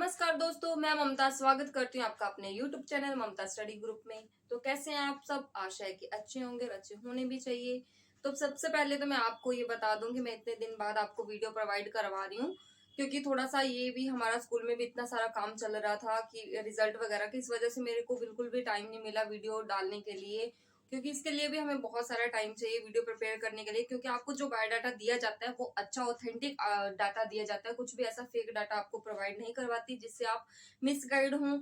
नमस्कार दोस्तों, मैं ममता स्वागत करती हूँ आपका अपने YouTube चैनल ममता स्टडी ग्रुप में। तो कैसे हैं आप सब? आशा है कि अच्छे होंगे और अच्छे होने भी चाहिए। तो सबसे पहले तो मैं आपको ये बता दूं कि मैं इतने दिन बाद आपको वीडियो प्रोवाइड करवा रही हूँ, क्योंकि थोड़ा सा ये भी हमारा स्कूल में भी इतना सारा काम चल रहा था कि रिजल्ट वगैरह की, इस वजह से मेरे को बिल्कुल भी टाइम नहीं मिला वीडियो डालने के लिए। क्योंकि इसके लिए भी हमें बहुत सारा टाइम चाहिए वीडियो प्रिपेयर करने के लिए, क्योंकि आपको जो बायोडाटा दिया जाता है वो अच्छा ऑथेंटिक डाटा दिया जाता है। कुछ भी ऐसा फेक डाटा आपको प्रोवाइड नहीं करवाती जिससे आप मिसगाइड हों।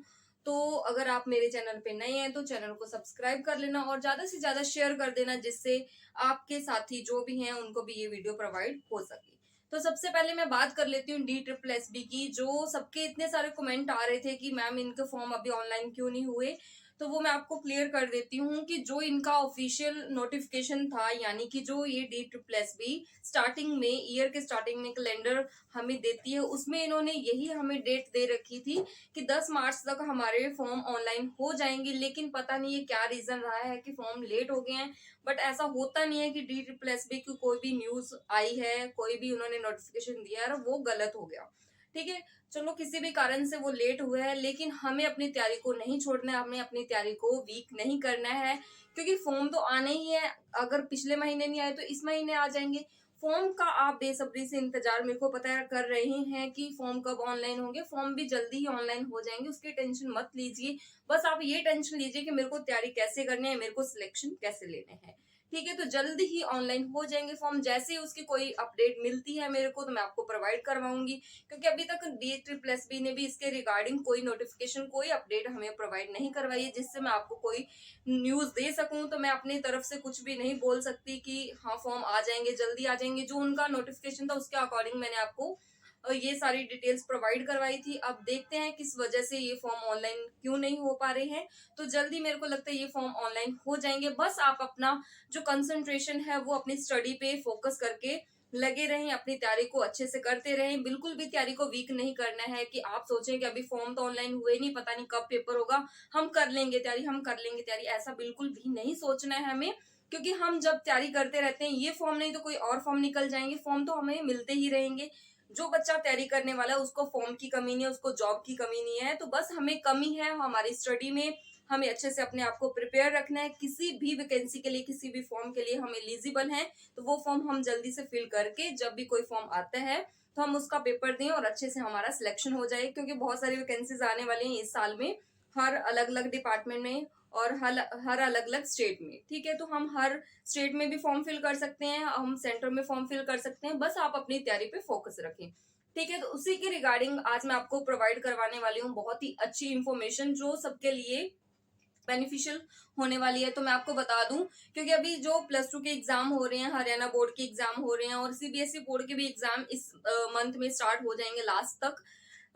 तो अगर आप मेरे चैनल पे नए हैं तो चैनल को सब्सक्राइब कर लेना और ज्यादा से ज्यादा शेयर कर देना, जिससे आपके साथी जो भी हैं उनको भी ये वीडियो प्रोवाइड हो सके। तो सबसे पहले मैं बात कर लेती हूँ DSSB की। जो सबके इतने सारे कमेंट आ रहे थे कि मैम इनके फॉर्म अभी ऑनलाइन क्यों नहीं हुए, तो वो मैं आपको क्लियर कर देती हूँ कि जो इनका ऑफिशियल नोटिफिकेशन था, यानी कि जो ये DSSB स्टार्टिंग में, ईयर के स्टार्टिंग में कैलेंडर हमें देती है, उसमें इन्होंने यही हमें डेट दे रखी थी कि 10 मार्च तक हमारे फॉर्म ऑनलाइन हो जाएंगे। लेकिन पता नहीं ये क्या रीजन रहा है कि फॉर्म लेट हो गए हैं। बट ऐसा होता नहीं है कि DSSB की कोई भी न्यूज आई है, कोई भी उन्होंने नोटिफिकेशन दिया है वो गलत हो गया। ठीक है, चलो किसी भी कारण से वो लेट हुए हैं, लेकिन हमें अपनी तैयारी को नहीं छोड़ना है, हमें अपनी तैयारी को वीक नहीं करना है। क्योंकि फॉर्म तो आने ही है, अगर पिछले महीने नहीं आए तो इस महीने आ जाएंगे। फॉर्म का आप बेसब्री से इंतजार मेरे को पता कर रहे हैं कि फॉर्म कब ऑनलाइन होंगे। फॉर्म भी जल्दी ही ऑनलाइन हो जाएंगे, उसकी टेंशन मत लीजिए। बस आप ये टेंशन लीजिए कि मेरे को तैयारी कैसे करनी है, मेरे को सिलेक्शन कैसे लेने हैं। ठीक है, तो जल्दी ही ऑनलाइन हो जाएंगे फॉर्म। जैसे ही उसकी कोई अपडेट मिलती है मेरे को तो मैं आपको प्रोवाइड करवाऊंगी, क्योंकि अभी तक DSSB ने भी इसके रिगार्डिंग कोई नोटिफिकेशन, कोई अपडेट हमें प्रोवाइड नहीं करवाई है जिससे मैं आपको कोई न्यूज दे सकूं। तो मैं अपनी तरफ से कुछ भी नहीं बोल सकती कि हाँ फॉर्म आ जाएंगे, जल्दी आ जाएंगे। जो उनका नोटिफिकेशन था उसके अकॉर्डिंग मैंने आपको ये सारी डिटेल्स प्रोवाइड करवाई थी। अब देखते हैं किस वजह से ये फॉर्म ऑनलाइन क्यों नहीं हो पा रहे हैं। तो जल्दी मेरे को लगता है ये फॉर्म ऑनलाइन हो जाएंगे। बस आप अपना जो कंसंट्रेशन है वो अपनी स्टडी पे फोकस करके लगे रहें, अपनी तैयारी को अच्छे से करते रहें। बिल्कुल भी तैयारी को वीक नहीं करना है कि आप सोचें कि अभी फॉर्म तो ऑनलाइन हुए नहीं, पता नहीं कब पेपर होगा, हम कर लेंगे तैयारी, हम कर लेंगे तैयारी। ऐसा बिल्कुल भी नहीं सोचना है हमें, क्योंकि हम जब तैयारी करते रहते हैं, ये फॉर्म नहीं तो कोई और फॉर्म निकल जाएंगे, फॉर्म तो हमें मिलते ही रहेंगे। जो बच्चा तैयारी करने वाला है उसको फॉर्म की कमी नहीं है, उसको जॉब की कमी नहीं है। तो बस हमें कमी है हमारी स्टडी में। हमें अच्छे से अपने आप को प्रिपेयर रखना है। किसी भी वैकेंसी के लिए, किसी भी फॉर्म के लिए हम एलिजिबल हैं, तो वो फॉर्म हम जल्दी से फिल करके जब भी कोई फॉर्म आता है तो हम उसका पेपर दें और अच्छे से हमारा सिलेक्शन हो जाए। क्योंकि बहुत सारी वैकेंसीज आने वाली हैं इस साल में, हर अलग अलग डिपार्टमेंट में और हर अलग अलग स्टेट में। ठीक है, तो हम हर स्टेट में भी फॉर्म फिल कर सकते हैं, हम सेंटर में फॉर्म फिल कर सकते हैं। बस आप अपनी तैयारी पे फोकस रखें। ठीक है, तो उसी के रिगार्डिंग आज मैं आपको प्रोवाइड करवाने वाली हूँ बहुत ही अच्छी इंफॉर्मेशन, जो सबके लिए बेनिफिशियल होने वाली है। तो मैं आपको बता दूं, क्योंकि अभी जो +2 के एग्जाम हो रहे हैं, हरियाणा बोर्ड के एग्जाम हो रहे हैं और CBSE बोर्ड के भी एग्जाम इस मंथ में स्टार्ट हो जाएंगे लास्ट तक।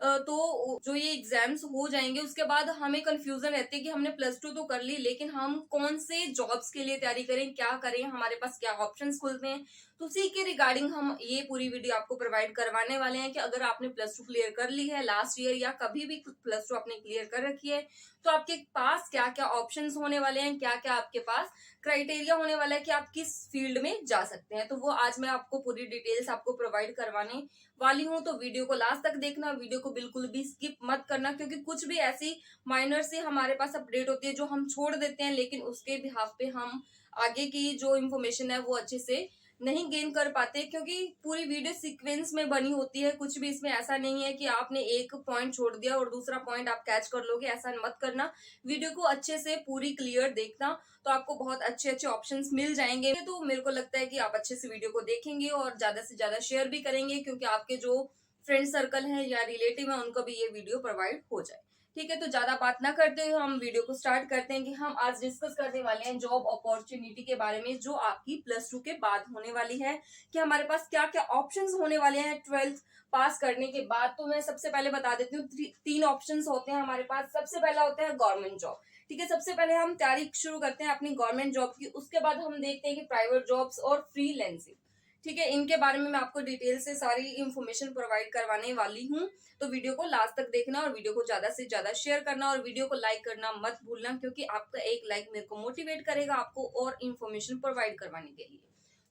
तो जो ये एग्जाम्स हो जाएंगे उसके बाद हमें कंफ्यूजन रहती है कि हमने +2 तो कर ली, लेकिन हम कौन से जॉब्स के लिए तैयारी करें, क्या करें, हमारे पास क्या ऑप्शंस खुलते हैं। तो उसी के रिगार्डिंग हम ये पूरी वीडियो आपको प्रोवाइड करवाने वाले हैं कि अगर आपने +2 क्लियर कर ली है लास्ट ईयर, या कभी भी +2 आपने क्लियर कर रखी है, तो आपके पास क्या क्या ऑप्शंस होने वाले हैं, क्या क्या आपके पास क्राइटेरिया होने वाला है कि आप किस फील्ड में जा सकते हैं। तो वो आज मैं आपको पूरी डिटेल्स आपको प्रोवाइड करवाने वाली हूँ। तो वीडियो को लास्ट तक देखना, वीडियो को बिल्कुल भी स्किप मत करना, क्योंकि कुछ भी ऐसी माइनर से हमारे पास अपडेट होती है जो हम छोड़ देते हैं, लेकिन उसके बिहाफ पे हम आगे की जो इन्फॉर्मेशन है वो अच्छे से नहीं गेन कर पाते, क्योंकि पूरी वीडियो सीक्वेंस में बनी होती है। कुछ भी इसमें ऐसा नहीं है कि आपने एक पॉइंट छोड़ दिया और दूसरा पॉइंट आप कैच कर लोगे, ऐसा मत करना। वीडियो को अच्छे से पूरी क्लियर देखना, तो आपको बहुत अच्छे अच्छे ऑप्शंस मिल जाएंगे। तो मेरे को लगता है कि आप अच्छे से वीडियो को देखेंगे और ज्यादा से ज्यादा शेयर भी करेंगे, क्योंकि आपके जो फ्रेंड सर्कल है या रिलेटिव है उनको भी ये वीडियो प्रोवाइड हो जाए। ठीक है, तो ज्यादा बात ना करते हुए हम वीडियो को स्टार्ट करते हैं कि हम आज डिस्कस करने वाले हैं जॉब अपॉर्चुनिटी के बारे में, जो आपकी +2 के बाद होने वाली है। कि हमारे पास क्या क्या ऑप्शंस होने वाले हैं 12th पास करने के बाद। तो मैं सबसे पहले बता देती हूँ, तीन ऑप्शंस होते हैं हमारे पास। सबसे पहला होता है गवर्नमेंट जॉब। ठीक है, सबसे पहले हम तैयारी शुरू करते हैं अपनी गवर्नमेंट जॉब की, उसके बाद हम देखते हैं कि प्राइवेट जॉब्स और फ्रीलैंसिंग। ठीक है, इनके बारे में मैं आपको डिटेल से सारी इंफॉर्मेशन प्रोवाइड करवाने वाली हूँ। तो वीडियो को लास्ट तक देखना और वीडियो को ज्यादा से ज्यादा शेयर करना और वीडियो को लाइक करना मत भूलना, क्योंकि आपका एक लाइक मेरे को मोटिवेट करेगा आपको और इन्फॉर्मेशन प्रोवाइड करवाने के लिए।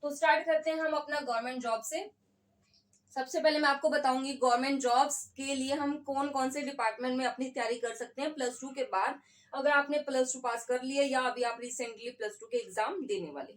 तो स्टार्ट करते हैं हम अपना गवर्नमेंट जॉब से। सबसे पहले मैं आपको बताऊंगी गवर्नमेंट जॉब्स के लिए हम कौन कौन से डिपार्टमेंट में अपनी तैयारी कर सकते हैं प्लस टू के बाद, अगर आपने प्लस टू पास कर लिया या अभी आप रिसेंटली प्लस टू के एग्जाम देने वाले।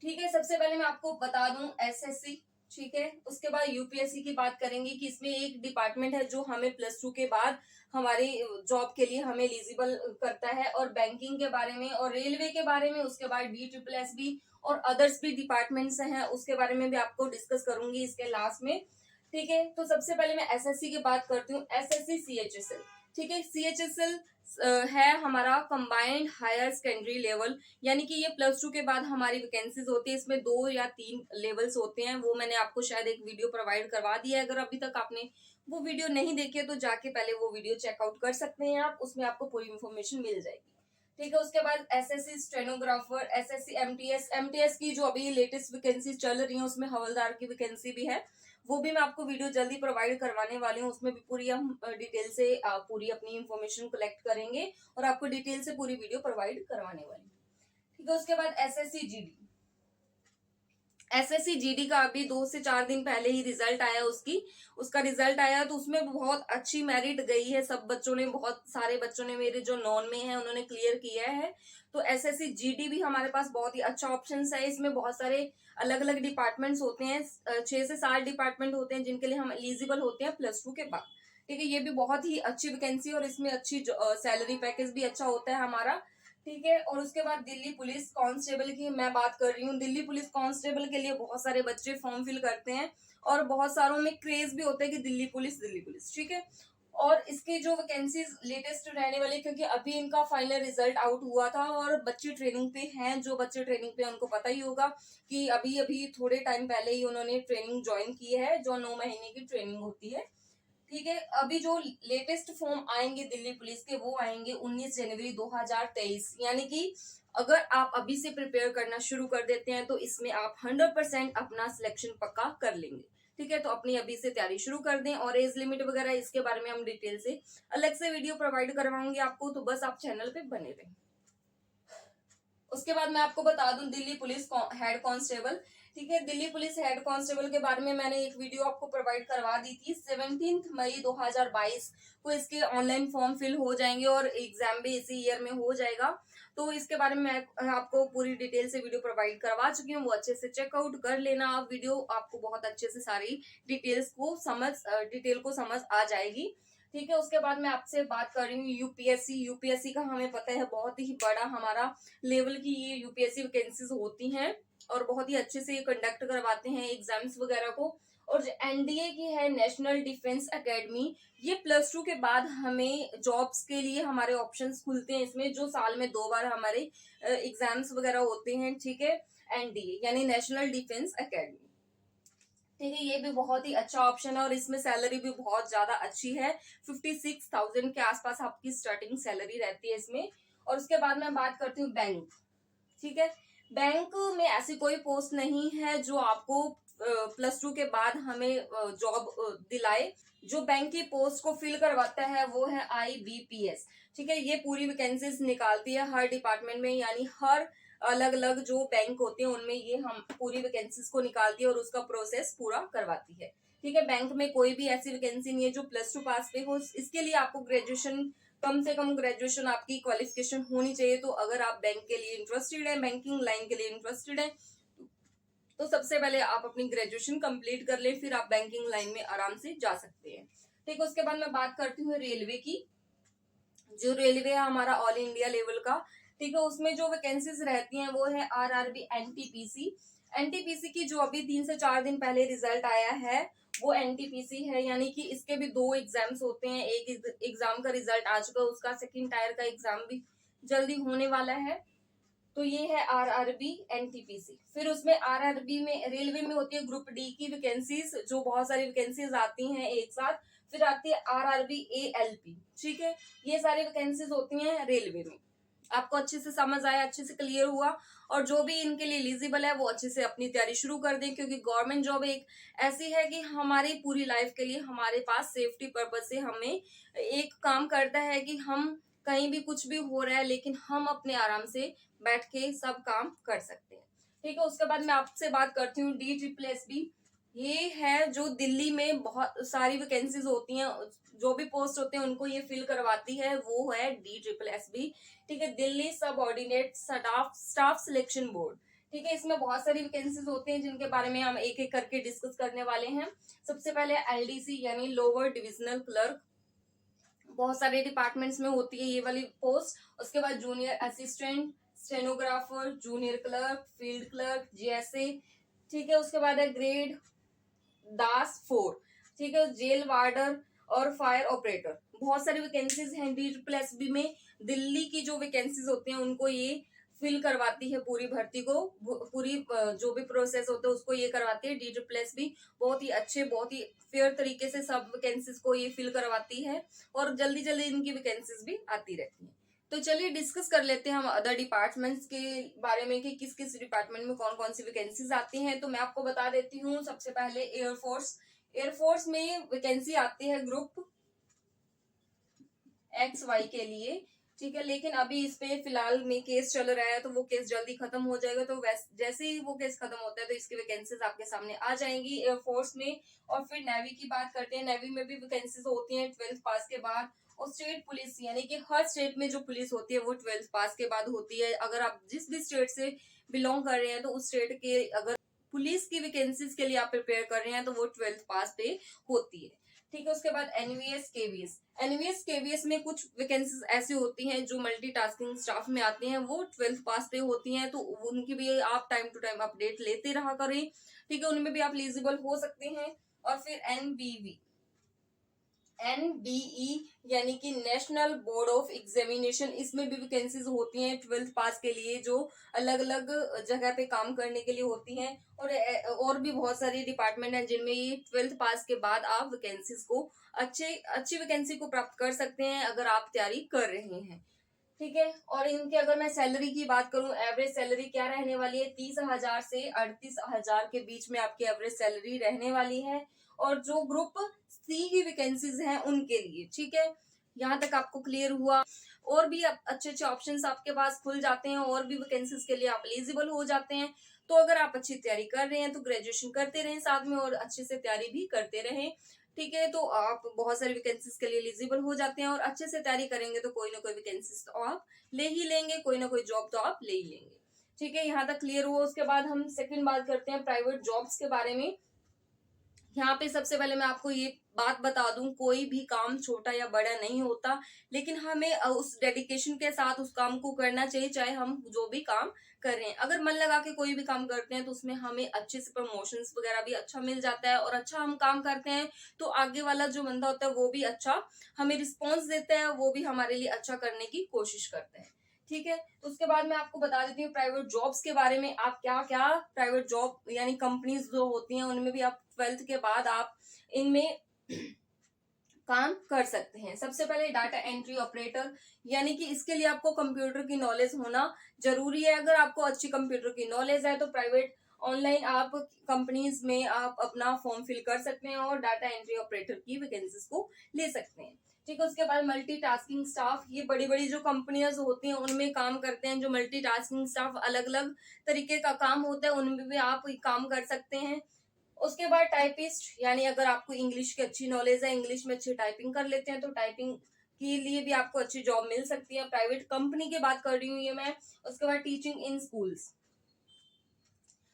ठीक है, सबसे पहले मैं आपको बता दूं एसएससी। ठीक है, उसके बाद यूपीएससी की बात करेंगे कि इसमें एक डिपार्टमेंट है जो हमें प्लस टू के बाद हमारी जॉब के लिए हमें एलिजिबल करता है, और बैंकिंग के बारे में और रेलवे के बारे में, उसके बाद DSSB और अदर्स भी डिपार्टमेंट्स हैं उसके बारे में भी आपको डिस्कस करूंगी इसके लास्ट में। ठीक है, तो सबसे पहले मैं एसएससी की बात करती हूँ, एसएससी CHSL। ठीक है, CHSL है हमारा कंबाइंड हायर सेकेंडरी लेवल, यानी कि ये प्लस टू के बाद हमारी वैकेंसीज होती है, इसमें 2 या 3 लेवल्स होते हैं, वो मैंने आपको शायद एक वीडियो प्रोवाइड करवा दिया है, अगर अभी तक आपने वो वीडियो नहीं देखी है तो जाके पहले वो वीडियो चेकआउट कर सकते हैं आप, उसमें आपको पूरी इन्फॉर्मेशन मिल जाएगी। ठीक है, उसके बाद एसएससी स्टेनोग्राफर, एसएससी एमटीएस की जो अभी लेटेस्ट वैकेंसी चल रही है उसमें हवलदार की वैकेंसी भी है, वो भी मैं आपको वीडियो जल्दी प्रोवाइड करवाने वाली हूँ, उसमें भी पूरी हम डिटेल से पूरी अपनी इंफॉर्मेशन कलेक्ट करेंगे और आपको डिटेल से पूरी वीडियो प्रोवाइड करवाने वाली। ठीक है, उसके बाद एसएससी जीडी का अभी 2 से 4 दिन पहले ही रिजल्ट आया, उसका रिजल्ट आया तो उसमें बहुत अच्छी मेरिट गई है, सब बच्चों ने, बहुत सारे बच्चों ने मेरे जो नॉन में है उन्होंने क्लियर किया है। तो एसएससी जीडी भी हमारे पास बहुत ही अच्छा ऑप्शन है, इसमें बहुत सारे अलग अलग डिपार्टमेंट्स होते हैं, 6 से 7 डिपार्टमेंट होते हैं जिनके लिए हम एलिजिबल होते हैं प्लस टू के बाद। ठीक है, ये भी बहुत ही अच्छी वैकेंसी और इसमें अच्छी सैलरी पैकेज भी अच्छा होता है हमारा। ठीक है, और उसके बाद दिल्ली पुलिस कांस्टेबल की मैं बात कर रही हूँ, दिल्ली पुलिस कांस्टेबल के लिए बहुत सारे बच्चे फॉर्म फिल करते हैं और बहुत सारों में क्रेज भी होता है कि दिल्ली पुलिस। ठीक है, और इसकी जो वैकेंसीज लेटेस्ट रहने वाली, क्योंकि अभी इनका फाइनल रिजल्ट आउट हुआ था और बच्चे ट्रेनिंग पे हैं, जो बच्चे ट्रेनिंग पे उनको पता ही होगा कि अभी अभी थोड़े टाइम पहले ही उन्होंने ट्रेनिंग ज्वाइन की है, जो 9 महीने की ट्रेनिंग होती है। ठीक है, अभी जो लेटेस्ट फॉर्म आएंगे दिल्ली पुलिस के वो आएंगे 19 जनवरी 2023, यानी कि अगर आप अभी से प्रिपेयर करना शुरू कर देते हैं तो इसमें आप 100% अपना सिलेक्शन पक्का कर लेंगे। ठीक है, तो अपनी अभी से तैयारी शुरू कर दें, और एज लिमिट वगैरह इसके बारे में हम डिटेल से अलग से वीडियो प्रोवाइड करवाऊंगी आपको, तो बस आप चैनल पे बने रहें। उसके बाद मैं आपको बता दूं दिल्ली पुलिस हेड कांस्टेबल। ठीक है, दिल्ली पुलिस हेड कांस्टेबल के बारे में मैंने एक वीडियो आपको प्रोवाइड करवा दी थी, 17 मई 2022 को इसके ऑनलाइन फॉर्म फिल हो जाएंगे और एग्जाम भी इसी ईयर में हो जाएगा। तो इसके बारे में मैं आपको पूरी डिटेल से वीडियो प्रोवाइड करवा चुकी हूँ, वो अच्छे से चेकआउट कर लेना आप वीडियो, आपको बहुत अच्छे से सारी डिटेल को समझ आ जाएगी। ठीक है, उसके बाद मैं आपसे बात कर रही हूँ यूपीएससी का हमें पता है बहुत ही बड़ा हमारा लेवल की ये यूपीएससी वैकेंसीज होती हैं और बहुत ही अच्छे से ये कंडक्ट करवाते हैं एग्जाम्स वगैरह को। और जो एनडीए की है नेशनल डिफेंस एकेडमी, ये प्लस टू के बाद हमें जॉब्स के लिए हमारे ऑप्शंस खुलते हैं इसमें, जो साल में 2 बार हमारे एग्जाम्स वगैरह होते हैं। ठीक है, एनडीए यानी नेशनल डिफेंस एकेडमी। ठीक है, ये भी बहुत ही अच्छा ऑप्शन है और इसमें सैलरी भी बहुत ज्यादा अच्छी है, 56,000 के आसपास आपकी स्टार्टिंग सैलरी रहती है इसमें। और उसके बाद मैं बात करती हूँ बैंक। ठीक है, बैंक में ऐसी कोई पोस्ट नहीं है जो आपको प्लस टू के बाद हमें जॉब दिलाए। जो बैंक की पोस्ट को फिल करवाता है वो है IBPS। ठीक है, ये पूरी वैकेंसीज निकालती है हर डिपार्टमेंट में, यानी हर अलग अलग जो बैंक होते हैं उनमें ये हम पूरी वैकेंसीज को निकालती है और उसका प्रोसेस पूरा करवाती है। ठीक है, बैंक में कोई भी ऐसी वैकेंसी नहीं है जो प्लस टू पास पे हो, इसके लिए आपको ग्रेजुएशन, कम से कम ग्रेजुएशन आपकी क्वालिफिकेशन होनी चाहिए। तो अगर आप बैंक के लिए इंटरेस्टेड है, बैंकिंग लाइन के लिए इंटरेस्टेड है, तो सबसे पहले आप अपनी ग्रेजुएशन कंप्लीट कर लें, फिर आप बैंकिंग लाइन में आराम से जा सकते हैं। ठीक है, उसके बाद मैं बात करती हूँ रेलवे की। जो रेलवे है हमारा ऑल इंडिया लेवल का, ठीक है, उसमें जो वैकेंसीज रहती हैं वो है RRB एनटीपीसी की, जो अभी 3 से 4 दिन पहले रिजल्ट आया है वो एनटीपीसी है, यानी कि इसके भी 2 एग्जाम्स होते हैं, एक एग्जाम का रिजल्ट आ चुका है, उसका सेकंड टायर का एग्जाम भी जल्दी होने वाला है। तो ये है RRB एनटीपीसी। फिर उसमें RRB में रेलवे में होती है ग्रुप डी की वैकेंसीज, जो बहुत सारी वैकेंसीज आती हैं एक साथ। फिर आती है RRB ALP। ठीक है, ये सारी वैकेंसीज होती हैं रेलवे में। आपको अच्छे से समझ आया, अच्छे से क्लियर हुआ, और जो भी इनके लिए एलिजिबल है वो अच्छे से अपनी तैयारी शुरू कर दें, क्योंकि गवर्नमेंट जॉब एक ऐसी है कि हमारी पूरी लाइफ के लिए हमारे पास सेफ्टी पर्पज से हमें एक काम करता है कि हम कहीं भी कुछ भी हो रहा है लेकिन हम अपने आराम से बैठ के सब काम कर सकते हैं। ठीक है, उसके बाद मैं आपसे बात करती हूँ DSSB। ये है जो दिल्ली में बहुत सारी वैकेंसीज होती हैं, जो भी पोस्ट होते हैं उनको ये फिल करवाती है, वो है DSSB। ठीक है, दिल्ली सब ऑर्डिनेट स्टाफ सिलेक्शन बोर्ड। ठीक है, इसमें बहुत सारी वैकेंसीज होती हैं जिनके बारे में हम एक एक करके डिस्कस करने वाले हैं। सबसे पहले LDC यानी लोअर डिविजनल क्लर्क, बहुत सारे डिपार्टमेंट्स में होती है ये वाली पोस्ट। उसके बाद junior assistant, stenographer, junior clerk, field clerk, GSA। ठीक है, उसके बाद है ग्रेड दास 4। ठीक है, जेल वार्डर और फायर ऑपरेटर। बहुत सारी वैकेंसीज हैं DSSB में। दिल्ली की जो वैकेंसीज होती हैं उनको ये फिल करवाती है, पूरी भर्ती को, पूरी जो भी प्रोसेस होता है उसको ये करवाती है DSSB। बहुत ही अच्छे, बहुत ही फेयर तरीके से सब वैकेंसीज को ये फिल करवाती है और जल्दी जल्दी इनकी वैकेंसीज भी आती रहती है। तो चलिए डिस्कस कर लेते हैं हम अदर डिपार्टमेंट्स के बारे में कि किस किस डिपार्टमेंट में कौन कौन सी वैकेंसीज आती हैं। तो मैं आपको बता देती हूँ। सबसे पहले एयरफोर्स। एयरफोर्स में वैकेंसी आती है ग्रुप XY के लिए। ठीक है, लेकिन अभी इस पे फिलहाल में केस चल रहा है, तो वो केस जल्दी खत्म हो जाएगा। तो जैसे ही वो केस खत्म होता है तो इसकी वैकेंसीज आपके सामने आ जाएंगी एयरफोर्स में। और फिर नेवी की बात करते हैं। नेवी में भी वैकेंसीज होती हैं 12th पास के बाद। और स्टेट पुलिस यानी कि हर स्टेट में जो पुलिस होती है वो 12th पास के बाद होती है। अगर आप जिस भी स्टेट से बिलोंग कर रहे हैं तो उस स्टेट के अगर पुलिस की वैकेंसीज के लिए आप प्रिपेयर कर रहे हैं तो वो 12th पास पे होती है। ठीक है, उसके बाद NVS KVS। NVS KVS में कुछ वैकेंसीज ऐसी होती हैं जो मल्टीटास्किंग स्टाफ में आती हैं, वो 12th पास पे होती हैं। तो उनकी भी आप टाइम टू टाइम अपडेट लेते रहा करें। ठीक है, उनमें भी आप एलिजिबल हो सकते हैं। और फिर NBE यानी कि नेशनल बोर्ड ऑफ एग्जामिनेशन, इसमें भी वैकेंसीज होती हैं 12th पास के लिए, जो अलग अलग जगह पे काम करने के लिए होती हैं। और भी बहुत सारी डिपार्टमेंट हैं जिनमें ये 12th पास के बाद आप वैकेंसीज को अच्छी वैकेंसी को प्राप्त कर सकते हैं अगर आप तैयारी कर रहे हैं। ठीक है, और इनके अगर मैं सैलरी की बात करूं, एवरेज सैलरी क्या रहने वाली है, 30,000 से 38,000 के बीच में आपकी एवरेज सैलरी रहने वाली है। और जो ग्रुप C की वैकेंसीज हैं उनके लिए। ठीक है, यहाँ तक आपको क्लियर हुआ। और भी अच्छे अच्छे ऑप्शंस आपके पास खुल जाते हैं, और भी वैकेंसीज के लिए आप एलिजिबल हो जाते हैं। तो अगर आप अच्छी तैयारी कर रहे हैं तो ग्रेजुएशन करते रहें साथ में, और अच्छे से तैयारी भी करते रहें। ठीक है, तो आप बहुत सारी वैकेंसीज के लिए एलिजिबल हो जाते हैं, और अच्छे से तैयारी करेंगे तो कोई ना कोई वैकेंसीज तो आप ले ही लेंगे, कोई ना कोई जॉब तो आप ले ही लेंगे। ठीक है, यहाँ तक क्लियर हुआ। उसके बाद हम सेकंड बात करते हैं प्राइवेट जॉब्स के बारे में। यहाँ पे सबसे पहले मैं आपको ये बात बता दूं, कोई भी काम छोटा या बड़ा नहीं होता, लेकिन हमें उस डेडिकेशन के साथ उस काम को करना चाहिए, चाहे हम जो भी काम कर रहे हैं। अगर मन लगा के कोई भी काम करते हैं तो उसमें हमें अच्छे से प्रमोशंस वगैरह भी अच्छा मिल जाता है, और अच्छा हम काम करते हैं तो आगे वाला जो बंदा होता है वो भी अच्छा हमें रिस्पॉन्स देता है, वो भी हमारे लिए अच्छा करने की कोशिश करते हैं। ठीक है, तो उसके बाद मैं आपको बता देती हूँ प्राइवेट जॉब्स के बारे में। आप क्या क्या प्राइवेट जॉब यानी कंपनीज जो होती हैं उनमें भी आप 12th के बाद आप इनमें काम कर सकते हैं। सबसे पहले डाटा एंट्री ऑपरेटर, यानी कि इसके लिए आपको कंप्यूटर की नॉलेज होना जरूरी है। अगर आपको अच्छी कंप्यूटर की नॉलेज है तो प्राइवेट ऑनलाइन आप कंपनीज में आप अपना फॉर्म फिल कर सकते हैं और डाटा एंट्री ऑपरेटर की वैकेंसीज को ले सकते हैं। ठीक है, उसके बाद मल्टीटास्किंग स्टाफ, ये बड़ी बड़ी जो कंपनियां होती हैं उनमें काम करते हैं जो मल्टीटास्किंग स्टाफ, अलग अलग तरीके का काम होता है, उनमें भी आप काम कर सकते हैं। उसके बाद टाइपिस्ट, यानी अगर आपको इंग्लिश की अच्छी नॉलेज है, इंग्लिश में अच्छी टाइपिंग कर लेते हैं तो टाइपिंग के लिए भी आपको अच्छी जॉब मिल सकती है, प्राइवेट कंपनी की बात कर रही हूँ ये मैं। उसके बाद टीचिंग इन स्कूल्स,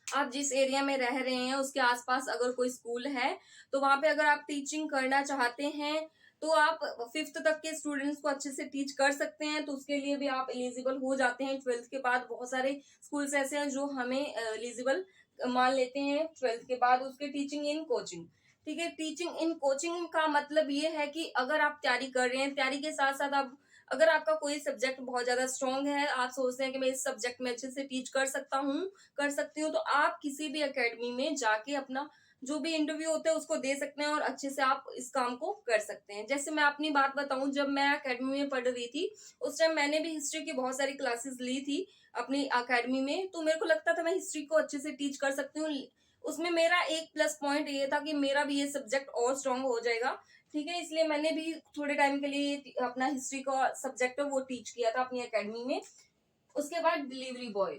आप जिस एरिया में रह रहे हैं उसके आसपास अगर कोई स्कूल है तो वहां पे अगर आप टीचिंग करना चाहते हैं तो आप 5th तक के स्टूडेंट्स को अच्छे से टीच कर सकते हैं, तो उसके लिए भी आप एलिजिबल हो जाते हैं 12th के बाद। बहुत सारे स्कूल्स ऐसे हैं जो हमें एलिजिबल मान लेते हैं 12th के बाद। उसके टीचिंग इन कोचिंग। ठीक है, टीचिंग इन कोचिंग का मतलब ये है कि अगर आप तैयारी कर रहे हैं, तैयारी के साथ साथ आप अगर आपका कोई सब्जेक्ट बहुत ज्यादा स्ट्रांग है, आप सोचते हैं कि मैं इस सब्जेक्ट में अच्छे से टीच कर सकता हूँ, कर सकती हूँ, तो आप किसी भी एकेडमी में जाके अपना जो भी इंटरव्यू होता है उसको दे सकते हैं और अच्छे से आप इस काम को कर सकते हैं। जैसे मैं अपनी बात बताऊं, जब मैं एकेडमी में पढ़ रही थी उस टाइम मैंने भी हिस्ट्री की बहुत सारी क्लासेस ली थी अपनी एकेडमी में, तो मेरे को लगता था मैं हिस्ट्री को अच्छे से टीच कर सकती हूँ। उसमें मेरा एक प्लस पॉइंट ये था कि मेरा भी ये सब्जेक्ट और स्ट्रांग हो जाएगा। ठीक है, इसलिए मैंने भी थोड़े टाइम के लिए अपना हिस्ट्री का सब्जेक्ट है वो टीच किया था अपनी एकेडमी में। उसके बाद डिलीवरी बॉय,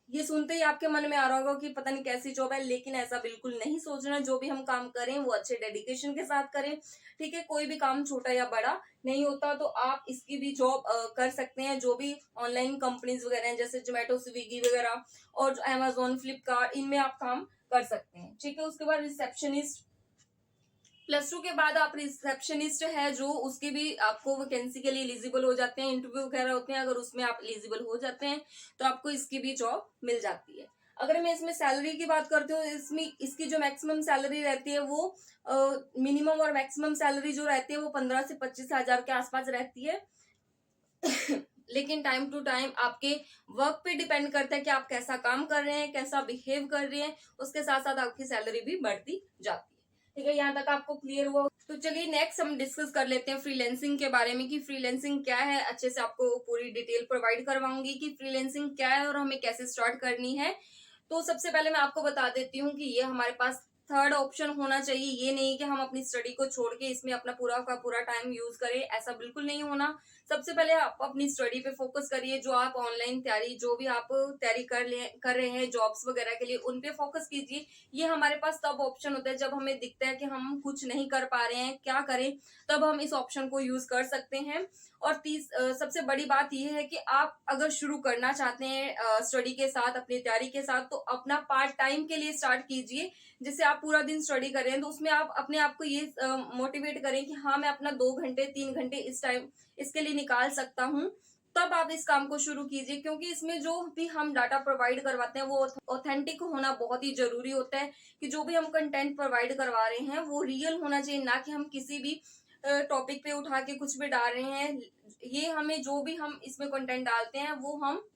ये सुनते ही आपके मन में आ रहा होगा कि पता नहीं कैसी जॉब है, लेकिन ऐसा बिल्कुल नहीं सोचना। जो भी हम काम करें वो अच्छे डेडिकेशन के साथ करें, ठीक है। कोई भी काम छोटा या बड़ा नहीं होता, तो आप इसकी भी जॉब कर सकते हैं। जो भी ऑनलाइन कंपनीज वगैरह हैं जैसे जोमेटो, स्विगी वगैरह और अमेजोन, फ्लिपकार्ट, इनमें आप काम कर सकते हैं, ठीक है। उसके बाद रिसेप्शनिस्ट, +2 के बाद आप रिसेप्शनिस्ट है जो, उसके भी आपको वैकेंसी के लिए एलिजिबल हो जाते हैं, इंटरव्यू वगैरह होते हैं, अगर उसमें आप एलिजिबल हो जाते हैं तो आपको इसकी भी जॉब मिल जाती है। अगर मैं इसमें सैलरी की बात करती हूँ, इसमें इसकी जो मैक्सिमम सैलरी रहती है वो मिनिमम और मैक्सिमम सैलरी जो रहती है वो 15 से 25 हजार के आसपास रहती है। लेकिन टाइम टू टाइम आपके वर्क पे डिपेंड करता है कि आप कैसा काम कर रहे हैं, कैसा बिहेव कर रहे हैं, उसके साथ साथ आपकी सैलरी भी बढ़ती जाती है, ठीक है। यहाँ तक आपको क्लियर हुआ? तो चलिए नेक्स्ट हम डिस्कस कर लेते हैं फ्रीलैंसिंग के बारे में कि फ्रीलैंसिंग क्या है। अच्छे से आपको पूरी डिटेल प्रोवाइड करवाऊंगी कि फ्रीलैंसिंग क्या है और हमें कैसे स्टार्ट करनी है। तो सबसे पहले मैं आपको बता देती हूँ कि ये हमारे पास थर्ड ऑप्शन होना चाहिए। ये नहीं कि हम अपनी स्टडी को छोड़ के इसमें अपना पूरा का पूरा टाइम यूज करें, ऐसा बिल्कुल नहीं होना। सबसे पहले आप अपनी स्टडी पे फोकस करिए। जो आप ऑनलाइन तैयारी, जो भी आप तैयारी कर रहे हैं जॉब्स वगैरह के लिए, उन पे फोकस कीजिए। ये हमारे पास तब ऑप्शन होता है जब हमें दिखता है कि हम कुछ नहीं कर पा रहे हैं, क्या करें, तब हम इस ऑप्शन को यूज कर सकते हैं। और सबसे बड़ी बात यह है कि आप अगर शुरू करना चाहते हैं स्टडी के साथ, अपनी तैयारी के साथ, तो अपना पार्ट टाइम के लिए स्टार्ट कीजिए। जिससे आप पूरा दिन स्टडी कर रहे हैं तो उसमें आप अपने आप को ये मोटिवेट करें कि हाँ मैं अपना 2 घंटे 3 घंटे इस टाइम इसके लिए निकाल सकता हूँ। तब आप इस काम को शुरू कीजिए, क्योंकि इसमें जो भी हम डाटा प्रोवाइड करवाते हैं वो ऑथेंटिक होना बहुत ही जरूरी होता है। कि जो भी हम कंटेंट प्रोवाइड करवा रहे हैं वो रियल होना चाहिए, ना कि हम किसी भी टॉपिक पे उठा के कुछ भी डाल रहे हैं। ये हमें जो भी हम इसमें कंटेंट डालते हैं वो हम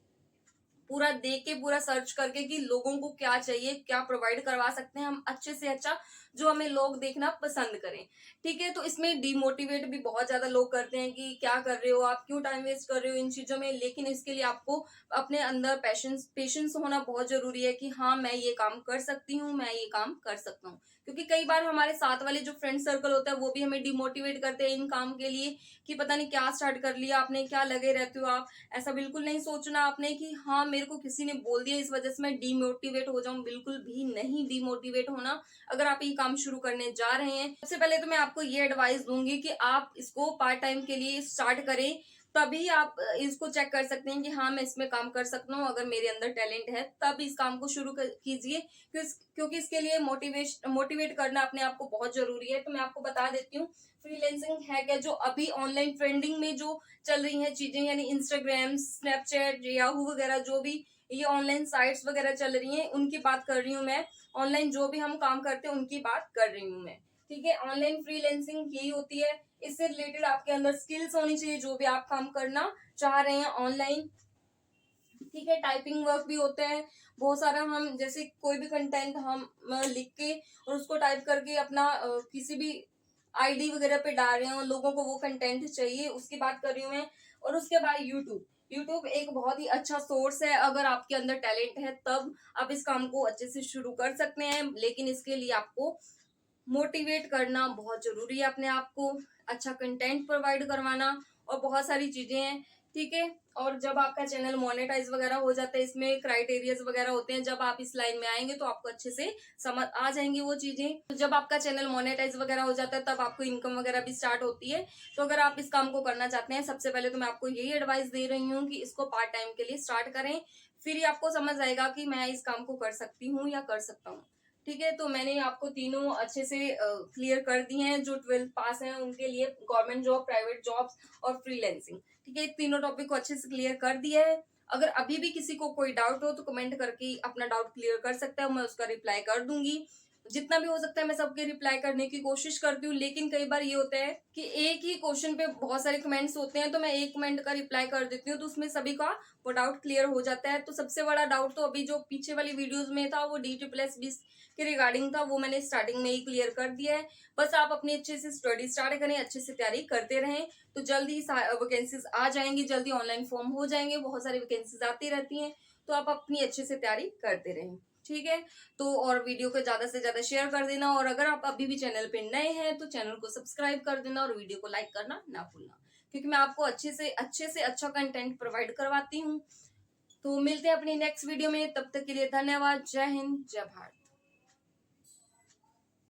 पूरा देख के, पूरा सर्च करके कि लोगों को क्या चाहिए, क्या प्रोवाइड करवा सकते हैं हम अच्छे से अच्छा, जो हमें लोग देखना पसंद करें, ठीक है। तो इसमें डिमोटिवेट भी बहुत ज्यादा लोग करते हैं कि क्या कर रहे हो आप, क्यों टाइम वेस्ट कर रहे हो इन चीजों में। लेकिन इसके लिए आपको अपने अंदर पेशेंस होना बहुत जरूरी है कि हाँ मैं ये काम कर सकती हूँ, मैं ये काम कर सकता हूँ। क्योंकि कई बार हमारे साथ वाले जो फ्रेंड सर्कल होता है वो भी हमें डिमोटिवेट करते हैं इन काम के लिए कि पता नहीं क्या स्टार्ट कर लिया आपने, क्या लगे रहते हो आप। ऐसा बिल्कुल नहीं सोचना आपने कि हाँ मेरे को किसी ने बोल दिया इस वजह से मैं डिमोटिवेट हो जाऊं, बिल्कुल भी नहीं डिमोटिवेट होना। अगर आप ये काम शुरू करने जा रहे हैं, सबसे पहले तो मैं आपको ये एडवाइस दूंगी कि आप इसको पार्ट टाइम के लिए स्टार्ट करें। तभी आप इसको चेक कर सकते हैं कि हाँ मैं इसमें काम कर सकता हूँ, अगर मेरे अंदर टैलेंट है तब इस काम को शुरू कीजिए। क्योंकि इसके लिए मोटिवेट करना अपने आप को बहुत जरूरी है। तो मैं आपको बता देती हूँ फ्रीलैंसिंग है क्या। जो अभी ऑनलाइन ट्रेंडिंग में जो चल रही हैं चीजें, यानी इंस्टाग्राम, स्नैपचैट, याहू वगैरह, जो भी ये ऑनलाइन साइट्स वगैरह चल रही हैं उनकी बात कर रही हूँ मैं। ऑनलाइन जो भी हम काम करते हैं उनकी बात कर रही हूँ मैं, ठीक है। ऑनलाइन फ्रीलैंसिंग यही होती है। इससे रिलेटेड आपके अंदर स्किल्स होनी चाहिए जो भी आप काम करना चाह रहे हैं ऑनलाइन, ठीक है। टाइपिंग वर्क भी होता है बहुत सारा। हम जैसे कोई भी कंटेंट हम लिख के और उसको टाइप करके अपना किसी भी आईडी वगैरह पे डाल रहे हैं और लोगों को वो कंटेंट चाहिए, उसकी बात कर रही हूँ मैं। और उसके बाद यूट्यूब एक बहुत ही अच्छा सोर्स है। अगर आपके अंदर टैलेंट है तब आप इस काम को अच्छे से शुरू कर सकते हैं, लेकिन इसके लिए आपको मोटिवेट करना बहुत जरूरी है अपने आप को, अच्छा कंटेंट प्रोवाइड करवाना और बहुत सारी चीजें हैं, ठीक है। और जब आपका चैनल मोनेटाइज वगैरह हो जाता है, इसमें क्राइटेरियाज वगैरह होते हैं, जब आप इस लाइन में आएंगे तो आपको अच्छे से समझ आ जाएंगी वो चीजें। तो जब आपका चैनल मोनेटाइज वगैरह हो जाता है तब आपको इनकम वगैरह भी स्टार्ट होती है। तो अगर आप इस काम को करना चाहते हैं, सबसे पहले तो मैं आपको यही एडवाइस दे रही हूँ कि इसको पार्ट टाइम के लिए स्टार्ट करें। फिर ही आपको समझ आएगा कि मैं इस काम को कर सकती हूँ या कर सकता हूँ, ठीक है। तो मैंने आपको तीनों अच्छे से क्लियर कर दिए हैं। जो 12th पास हैं उनके लिए गवर्नमेंट जॉब, प्राइवेट जॉब्स और फ्रीलैंसिंग, ठीक है। तीनों टॉपिक को अच्छे से क्लियर कर दिया है। अगर अभी भी किसी को कोई डाउट हो तो कमेंट करके अपना डाउट क्लियर कर सकता है, मैं उसका रिप्लाई कर दूंगी। जितना भी हो सकता है मैं सबके रिप्लाई करने की कोशिश करती हूँ। लेकिन कई बार ये होता है कि एक ही क्वेश्चन पे बहुत सारे कमेंट्स होते हैं, तो मैं एक कमेंट का रिप्लाई कर देती हूँ तो उसमें सभी का वो डाउट क्लियर हो जाता है। तो सबसे बड़ा डाउट तो अभी जो पीछे वाली वीडियोस में था वो DSSS के रिगार्डिंग था, वो मैंने स्टार्टिंग में ही क्लियर कर दिया है। बस आप अपनी अच्छे से स्टडी स्टार्ट करें, अच्छे से तैयारी करते रहें, तो जल्दी वैकेंसीज आ जाएंगी, जल्दी ऑनलाइन फॉर्म हो जाएंगे, बहुत सारी वैकेंसीज आती रहती हैं। तो आप अपनी अच्छे से तैयारी करते रहें, ठीक है। तो और वीडियो को ज्यादा से ज्यादा शेयर कर देना, और अगर आप अभी भी चैनल पे नए हैं तो चैनल को सब्सक्राइब कर देना और वीडियो को लाइक करना ना भूलना, क्योंकि मैं आपको अच्छे से अच्छा कंटेंट प्रोवाइड करवाती हूँ। तो मिलते हैं अपनी नेक्स्ट वीडियो में, तब तक के लिए धन्यवाद। जय हिंद, जय भारत।